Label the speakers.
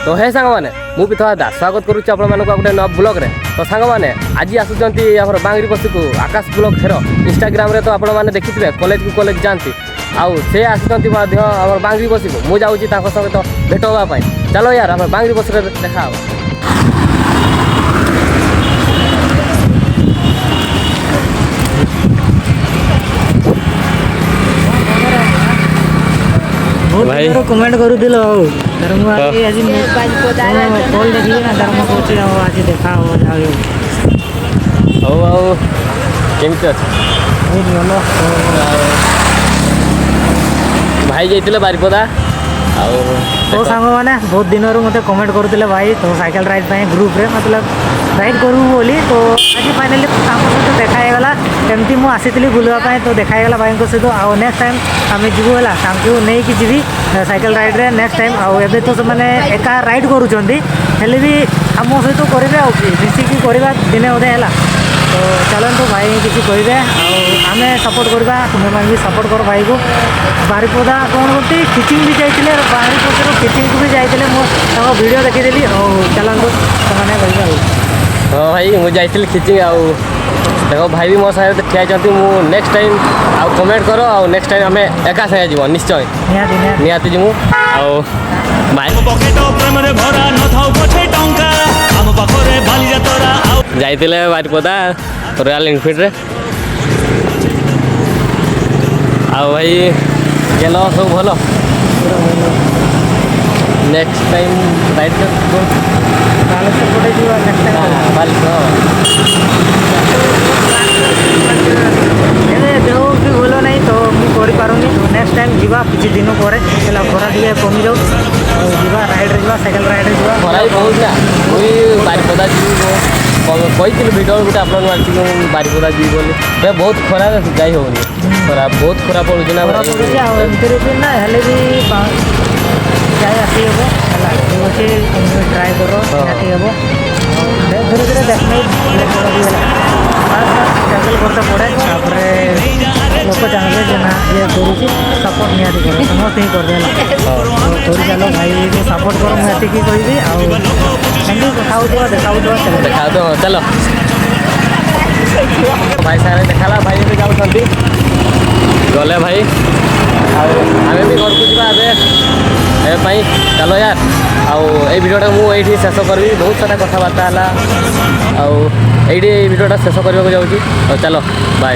Speaker 1: तो हे सांग मैंने मुझे तो स्वागत करुच्ची आप गोटे नव ब्लॉग रे। तो सांग मैंने आज आसुँच बांगरी बसी को आकाश ब्लॉग हेर इंस्टाग्राम रे तो आपण मैंने देखिए कॉलेज को कॉलेज जाती आउ से आसुँच बांगरी बसी को मुझे जाऊँगी सहित भेट होगापाई। चलो यार आम बांगरी बस देखा
Speaker 2: भाई कमेंट करू दिलो धर्म आज आज कॉल देखिए ना धर्म सोच आज देखा हो जाओ
Speaker 1: हो केमती अच्छे भाई जाइए बारिपदा
Speaker 2: तो सांग मैंने बहुत दिन मत कमेंट करुले भाई तो साइकिल राइड ग्रुप रे मतलब राइड करू बोली तो आज फाइनाली सहित देखागला एमती मुझे आसी बुलवाई तो देखागला भाई सहित आउ नेक्स्ट टाइम आम जीवू है ताकू नहीं कि जी साइकिल राइड रे नेक्स्ट टाइम आउ तो से एका राइड करुँच हेले भी आम सहित करेंगे मिसिकी करवा दिने उदे है तो चलतु भाई किसी कहे आम सपोर्ट करवा तुम्हें भी सपोर्ट कर भाई को बारिपदा कौन करती खिचिंग भी जाइए बारिपदार खिचिंग को भी जाइए मुझे वीडियो देखीदेली और चलतु से कह
Speaker 1: हाँ भाई मुझे जाइए खिचिंग आउ देखो भाई भी मो साथ ठिया मुझे नेक्स्ट टाइम आउ कमेंट करो आउ नेक्स्ट टाइम आम एका सागे जीव निश्चय निहाती जीवु आउ जाइए बारिपदा रॉयल एनफिल्ड रे आउ भाई गेल सब भल नेक्स्ट टाइम राइड
Speaker 2: देह भी भल ना तो मुझे पारुनी नेक्स्ट टाइम जीवा किसी दिन पर खरा टे कमी जाऊ जीवा राइड जा साइकिल राइड जा
Speaker 1: खरा भी बहुत ना मुझे बारिपदा कही भिडियो गोटे आप बारिपदा जी बोली बहुत खरा जाई होनी खरा बहुत खरा पड़ू ना
Speaker 2: ना हेले भी जाए आसी हम अच्छे ट्राए कर हम धीरे धीरे देखना स्ट्रगल करते पड़े लोक चाहिए ना ये करुँच सपोर्ट निहाती कर समस्त ही करदे चलो भाई सपोर्ट कर मुझे कहि देखा
Speaker 1: देखा चलो भाई सारे देखा भाई भी जाऊँगी गले भाई आम भी घर को जाए चलो यार आउ ये भिडियोटा मुझे शेष करी बहुत सारा कथबार्ता है आउ ये भिडियोटा शेष करने को जाऊँगी तो चलो बाय।